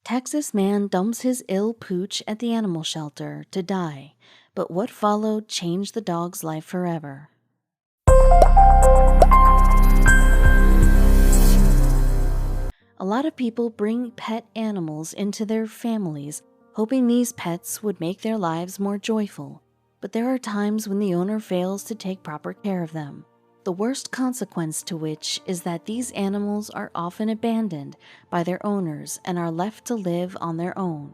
Texas man dumps his ill Pooch at the animal shelter to die, but what followed changed the dog's life forever. A lot of people bring pet animals into their families, hoping these pets would make their lives more joyful, but there are times when the owner fails to take proper care of them. The worst consequence to which is that these animals are often abandoned by their owners and are left to live on their own.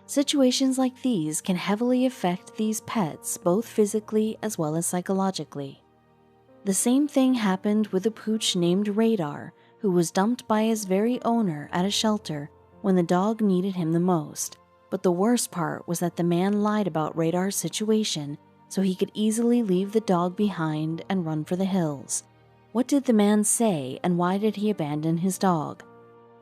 Situations like these can heavily affect these pets, both physically as well as psychologically. The same thing happened with a Pooch named Radar, who was dumped by his very owner at a shelter when the dog needed him the most. But the worst part was that the man lied about Radar's situation so he could easily leave the dog behind and run for the hills. What did the man say, and why did he abandon his dog?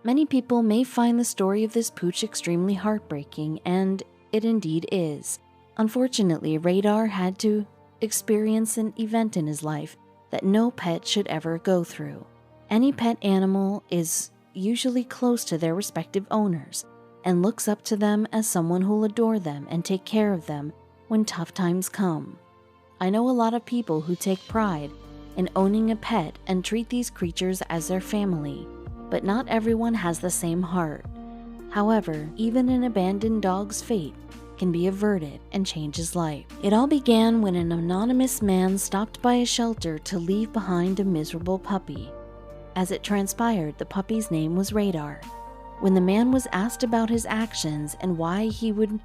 Many people may find the story of this Pooch extremely heartbreaking, and it indeed is. Unfortunately, Radar had to experience an event in his life that no pet should ever go through. Any pet animal is usually close to their respective owners and looks up to them as someone who'll adore them and take care of them when tough times come. I know a lot of people who take pride in owning a pet and treat these creatures as their family, but not everyone has the same heart. However, even an abandoned dog's fate can be averted and change his life. It all began when an anonymous man stopped by a shelter to leave behind a miserable puppy. As it transpired, the puppy's name was Radar. When the man was asked about his actions and why he would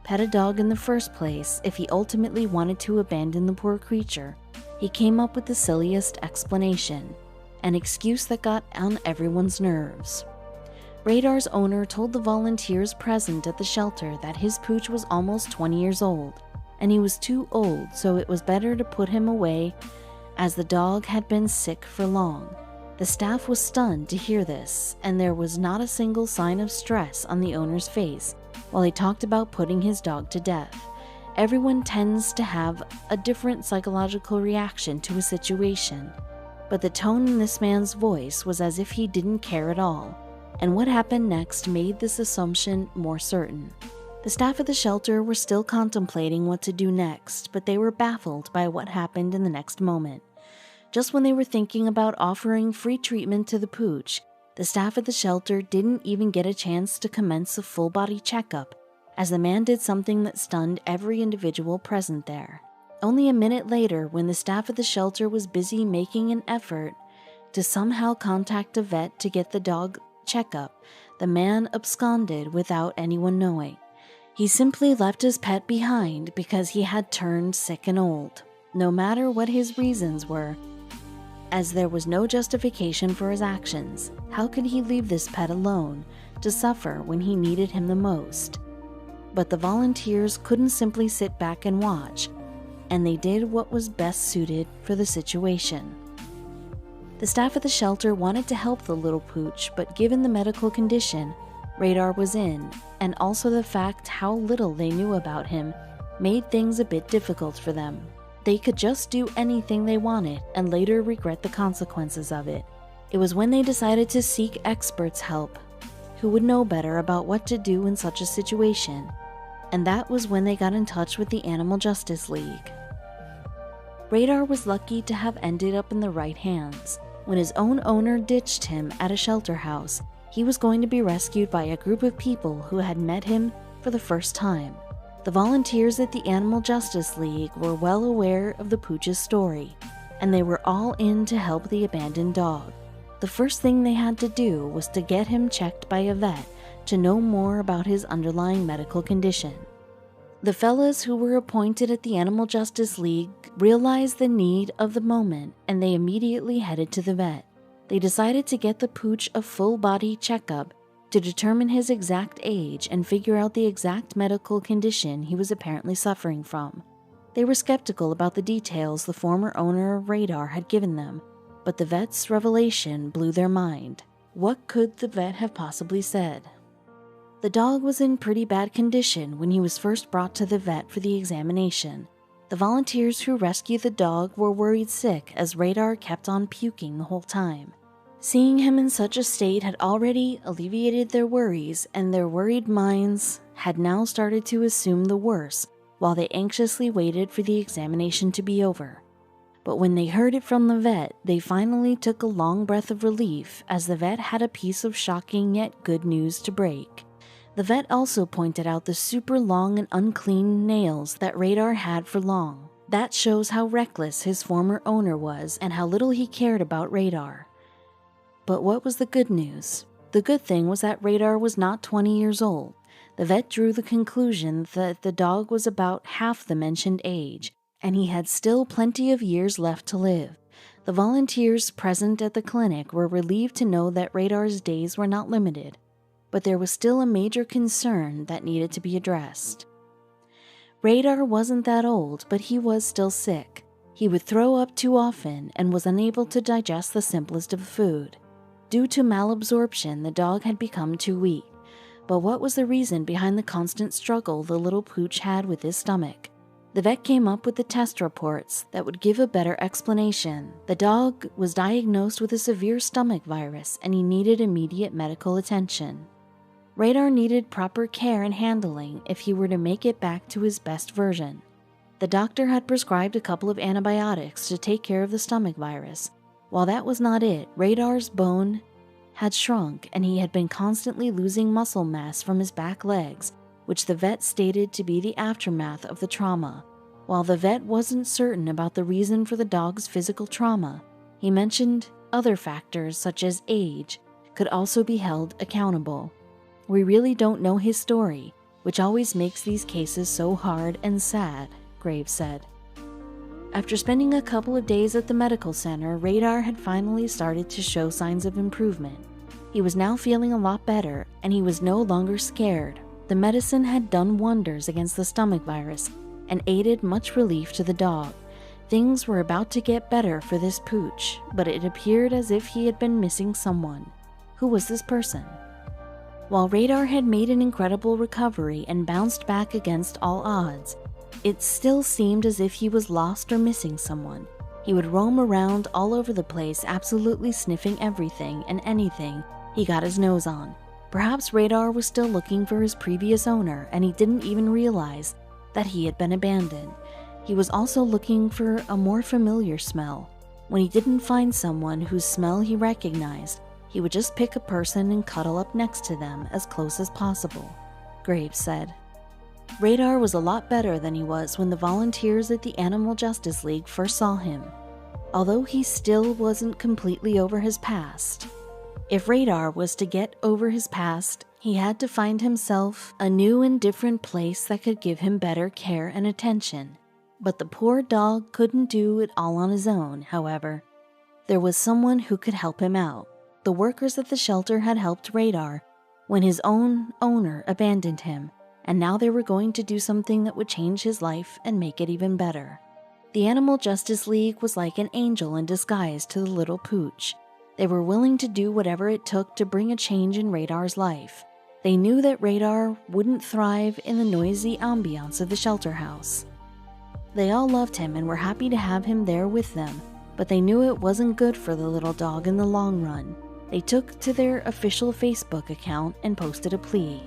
pet a dog in the first place if he ultimately wanted to abandon the poor creature, he came up with the silliest explanation, an excuse that got on everyone's nerves. Radar's owner told the volunteers present at the shelter that his Pooch was almost 20 years old, and he was too old, so it was better to put him away as the dog had been sick for long. The staff was stunned to hear this, and there was not a single sign of stress on the owner's face while he talked about putting his dog to death. Everyone tends to have a different psychological reaction to a situation, but the tone in this man's voice was as if he didn't care at all, and what happened next made this assumption more certain. The staff at the shelter were still contemplating what to do next, but they were baffled by what happened in the next moment. Just when they were thinking about offering free treatment to the Pooch, the staff at the shelter didn't even get a chance to commence a full-body checkup, as the man did something that stunned every individual present there. Only a minute later, when the staff at the shelter was busy making an effort to somehow contact a vet to get the dog checkup, the man absconded without anyone knowing. He simply left his pet behind because he had turned sick and old, no matter what his reasons were, as there was no justification for his actions. How could he leave this pet alone to suffer when he needed him the most? But the volunteers couldn't simply sit back and watch, and they did what was best suited for the situation. The staff at the shelter wanted to help the little Pooch, but given the medical condition Radar was in, and also the fact how little they knew about him, made things a bit difficult for them. They could just do anything they wanted and later regret the consequences of it. It was when they decided to seek experts' help, who would know better about what to do in such a situation, and that was when they got in touch with the Animal Justice League. Radar was lucky to have ended up in the right hands. When his own owner ditched him at a shelter house, he was going to be rescued by a group of people who had met him for the first time. The volunteers at the Animal Justice League were well aware of the Pooch's story, and they were all in to help the abandoned dog. The first thing they had to do was to get him checked by a vet to know more about his underlying medical condition. The fellas who were appointed at the Animal Justice League realized the need of the moment, and they immediately headed to the vet. They decided to get the Pooch a full-body checkup to determine his exact age and figure out the exact medical condition he was apparently suffering from. They were skeptical about the details the former owner of Radar had given them, but the vet's revelation blew their mind. What could the vet have possibly said? The dog was in pretty bad condition when he was first brought to the vet for the examination. The volunteers who rescued the dog were worried sick as Radar kept on puking the whole time. Seeing him in such a state had already alleviated their worries, and their worried minds had now started to assume the worst while they anxiously waited for the examination to be over. But when they heard it from the vet, they finally took a long breath of relief, as the vet had a piece of shocking yet good news to break. The vet also pointed out the super long and unclean nails that Radar had for long. That shows how reckless his former owner was and how little he cared about Radar. But what was the good news? The good thing was that Radar was not 20 years old. The vet drew the conclusion that the dog was about half the mentioned age, and he had still plenty of years left to live. The volunteers present at the clinic were relieved to know that Radar's days were not limited, but there was still a major concern that needed to be addressed. Radar wasn't that old, but he was still sick. He would throw up too often and was unable to digest the simplest of food. Due to malabsorption, the dog had become too weak. But what was the reason behind the constant struggle the little Pooch had with his stomach? The vet came up with the test reports that would give a better explanation. The dog was diagnosed with a severe stomach virus, and he needed immediate medical attention. Radar needed proper care and handling if he were to make it back to his best version. The doctor had prescribed a couple of antibiotics to take care of the stomach virus. While that was not it, Radar's bone had shrunk, and he had been constantly losing muscle mass from his back legs, which the vet stated to be the aftermath of the trauma. While the vet wasn't certain about the reason for the dog's physical trauma, he mentioned other factors such as age could also be held accountable. We really don't know his story, which always makes these cases so hard and sad, Graves said. After spending a couple of days at the medical center, Radar had finally started to show signs of improvement. He was now feeling a lot better, and he was no longer scared. The medicine had done wonders against the stomach virus and aided much relief to the dog. Things were about to get better for this Pooch, but it appeared as if he had been missing someone. Who was this person? While Radar had made an incredible recovery and bounced back against all odds, it still seemed as if he was lost or missing someone. He would roam around all over the place, absolutely sniffing everything and anything he got his nose on. Perhaps Radar was still looking for his previous owner, and he didn't even realize that he had been abandoned. He was also looking for a more familiar smell. When he didn't find someone whose smell he recognized, he would just pick a person and cuddle up next to them as close as possible, Graves said. Radar was a lot better than he was when the volunteers at the Animal Justice League first saw him, although he still wasn't completely over his past. If Radar was to get over his past, he had to find himself a new and different place that could give him better care and attention. But the poor dog couldn't do it all on his own, however. There was someone who could help him out. The workers at the shelter had helped Radar when his own owner abandoned him, and now they were going to do something that would change his life and make it even better. The Animal Justice League was like an angel in disguise to the little Pooch. They were willing to do whatever it took to bring a change in Radar's life. They knew that Radar wouldn't thrive in the noisy ambiance of the shelter house. They all loved him and were happy to have him there with them, but they knew it wasn't good for the little dog in the long run. They took to their official Facebook account and posted a plea.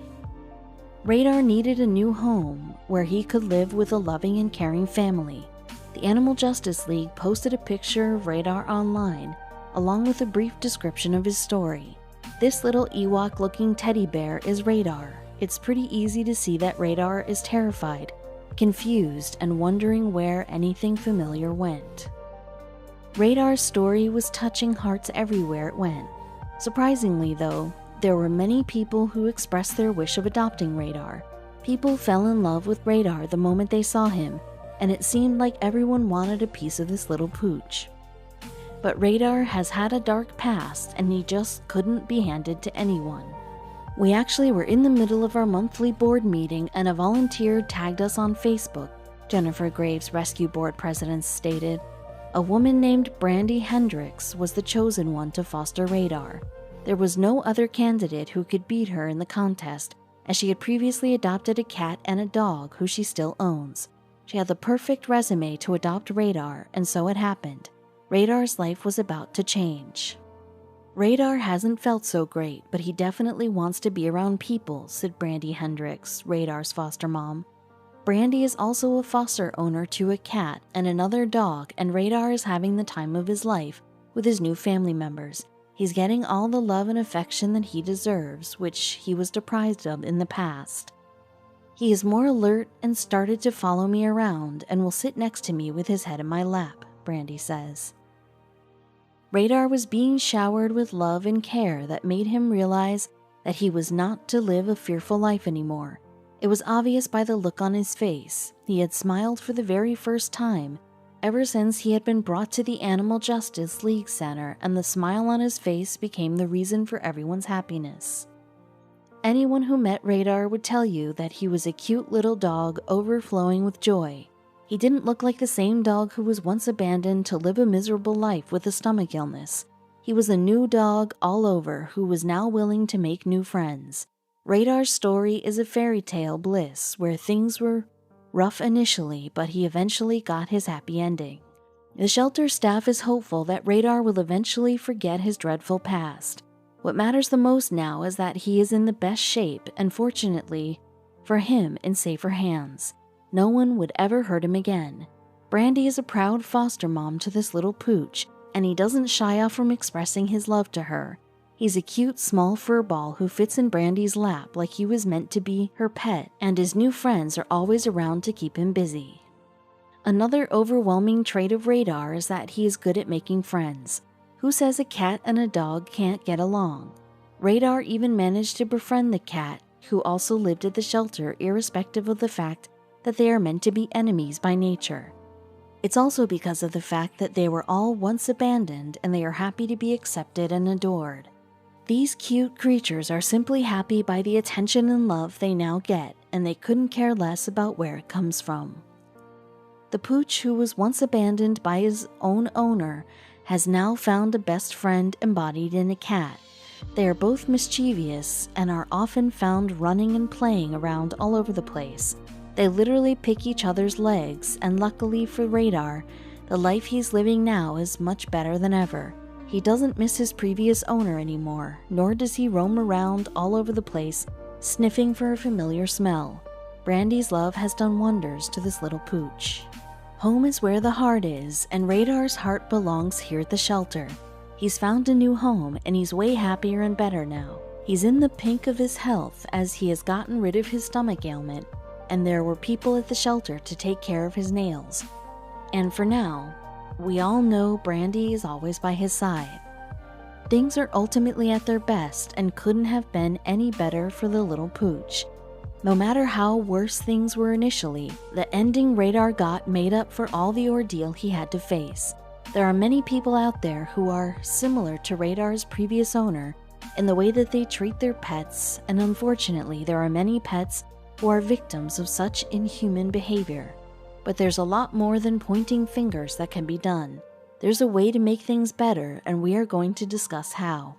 Radar needed a new home where he could live with a loving and caring family. The Animal Justice League posted a picture of Radar online, along with a brief description of his story. This little Ewok-looking teddy bear is Radar. It's pretty easy to see that Radar is terrified, confused, and wondering where anything familiar went. Radar's story was touching hearts everywhere it went. Surprisingly, though, there were many people who expressed their wish of adopting Radar. People fell in love with Radar the moment they saw him, and it seemed like everyone wanted a piece of this little Pooch. But Radar has had a dark past, and he just couldn't be handed to anyone. We actually were in the middle of our monthly board meeting, and a volunteer tagged us on Facebook, Jennifer Graves, Rescue Board President, stated. A woman named Brandy Hendricks was the chosen one to foster Radar. There was no other candidate who could beat her in the contest, as she had previously adopted a cat and a dog who she still owns. She had the perfect resume to adopt Radar, and so it happened. Radar's life was about to change. Radar hasn't felt so great, but he definitely wants to be around people, said Brandy Hendricks, Radar's foster mom. Brandy is also a foster owner to a cat and another dog, and Radar is having the time of his life with his new family members. He's getting all the love and affection that he deserves, which he was deprived of in the past. He is more alert and started to follow me around and will sit next to me with his head in my lap, Brandy says. Radar was being showered with love and care that made him realize that he was not to live a fearful life anymore. It was obvious by the look on his face. He had smiled for the very first time ever since he had been brought to the Animal Justice League Center, and the smile on his face became the reason for everyone's happiness. Anyone who met Radar would tell you that he was a cute little dog overflowing with joy. He didn't look like the same dog who was once abandoned to live a miserable life with a stomach illness. He was a new dog all over who was now willing to make new friends. Radar's story is a fairy tale bliss where things were rough initially, but he eventually got his happy ending. The shelter staff is hopeful that Radar will eventually forget his dreadful past. What matters the most now is that he is in the best shape and, fortunately for him, in safer hands. No one would ever hurt him again. Brandy is a proud foster mom to this little Pooch, and he doesn't shy off from expressing his love to her. He's a cute, small fur ball who fits in Brandy's lap like he was meant to be her pet, and his new friends are always around to keep him busy. Another overwhelming trait of Radar is that he is good at making friends. Who says a cat and a dog can't get along? Radar even managed to befriend the cat, who also lived at the shelter, irrespective of the fact that they are meant to be enemies by nature. It's also because of the fact that they were all once abandoned and they are happy to be accepted and adored. These cute creatures are simply happy by the attention and love they now get, and they couldn't care less about where it comes from. The Pooch, who was once abandoned by his own owner, has now found a best friend embodied in a cat. They are both mischievous and are often found running and playing around all over the place. They literally pick each other's legs, and luckily for Radar, the life he's living now is much better than ever. He doesn't miss his previous owner anymore, nor does he roam around all over the place, sniffing for a familiar smell. Brandy's love has done wonders to this little Pooch. Home is where the heart is, and Radar's heart belongs here at the shelter. He's found a new home, and he's way happier and better now. He's in the pink of his health as he has gotten rid of his stomach ailment, and there were people at the shelter to take care of his nails. And for now, we all know Brandy is always by his side. Things are ultimately at their best and couldn't have been any better for the little Pooch. No matter how worse things were initially, the ending Radar got made up for all the ordeal he had to face. There are many people out there who are similar to Radar's previous owner in the way that they treat their pets, and unfortunately there are many pets who are victims of such inhuman behavior. But there's a lot more than pointing fingers that can be done. There's a way to make things better, and we are going to discuss how.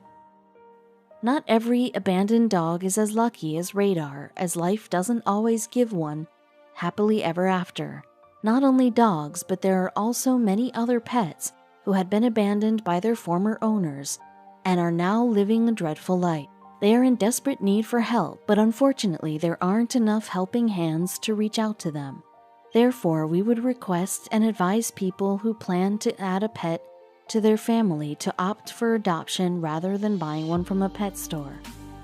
Not every abandoned dog is as lucky as Radar, as life doesn't always give one happily ever after. Not only dogs, but there are also many other pets who had been abandoned by their former owners and are now living a dreadful life. They are in desperate need for help, but unfortunately there aren't enough helping hands to reach out to them. Therefore, we would request and advise people who plan to add a pet to their family to opt for adoption rather than buying one from a pet store.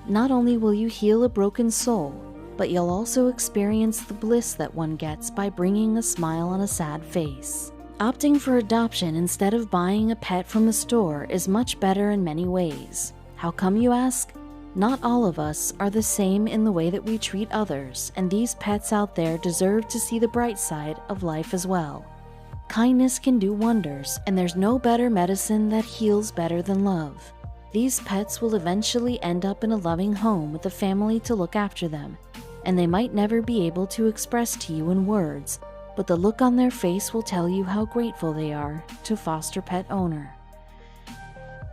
Not only will you heal a broken soul, but you'll also experience the bliss that one gets by bringing a smile on a sad face. Opting for adoption instead of buying a pet from a store is much better in many ways. How come, you ask? Not all of us are the same in the way that we treat others, and these pets out there deserve to see the bright side of life as well. Kindness can do wonders, and there's no better medicine that heals better than love. These pets will eventually end up in a loving home with a family to look after them, and they might never be able to express to you in words, but the look on their face will tell you how grateful they are to foster pet owner.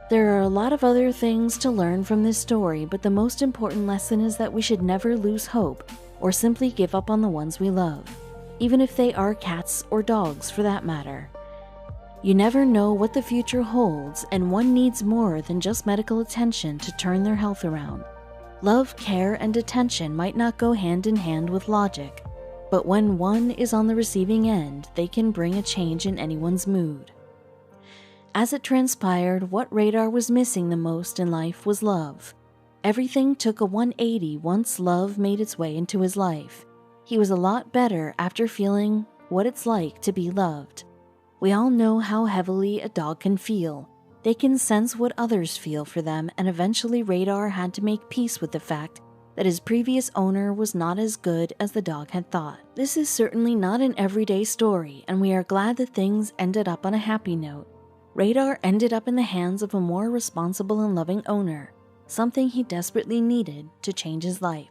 There are a lot of other things to learn from this story, but the most important lesson is that we should never lose hope or simply give up on the ones we love, even if they are cats or dogs for that matter. You never know what the future holds, and one needs more than just medical attention to turn their health around. Love, care, and attention might not go hand in hand with logic, but when one is on the receiving end, they can bring a change in anyone's mood. As it transpired, what Radar was missing the most in life was love. Everything took a 180 once love made its way into his life. He was a lot better after feeling what it's like to be loved. We all know how heavily a dog can feel. They can sense what others feel for them, and eventually Radar had to make peace with the fact that his previous owner was not as good as the dog had thought. This is certainly not an everyday story, and we are glad that things ended up on a happy note. Radar ended up in the hands of a more responsible and loving owner, something he desperately needed to change his life.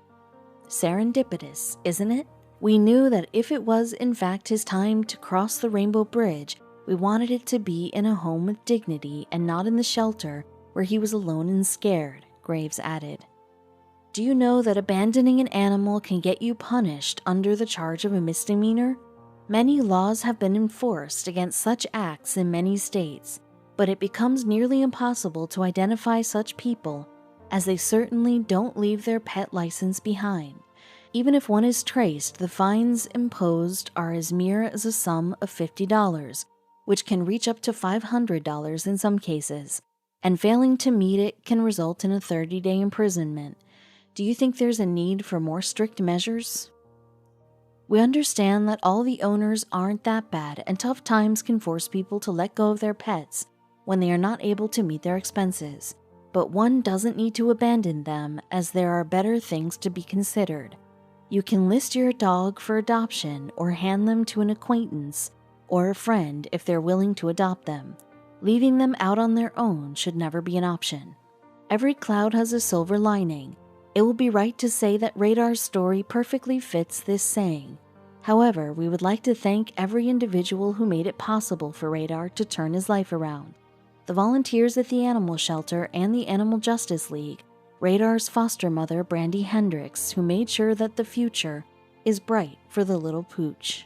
Serendipitous, isn't it? We knew that if it was in fact his time to cross the Rainbow Bridge, we wanted it to be in a home with dignity and not in the shelter where he was alone and scared, Graves added. Do you know that abandoning an animal can get you punished under the charge of a misdemeanor? Many laws have been enforced against such acts in many states, but it becomes nearly impossible to identify such people, as they certainly don't leave their pet license behind. Even if one is traced, the fines imposed are as mere as a sum of $50, which can reach up to $500 in some cases, and failing to meet it can result in a 30-day imprisonment. Do you think there's a need for more strict measures? We understand that all the owners aren't that bad, and tough times can force people to let go of their pets when they are not able to meet their expenses. But one doesn't need to abandon them, as there are better things to be considered. You can list your dog for adoption or hand them to an acquaintance or a friend if they're willing to adopt them. Leaving them out on their own should never be an option. Every cloud has a silver lining. It will be right to say that Radar's story perfectly fits this saying. However, we would like to thank every individual who made it possible for Radar to turn his life around. The volunteers at the animal shelter and the Animal Justice League, Radar's foster mother, Brandy Hendricks, who made sure that the future is bright for the little Pooch.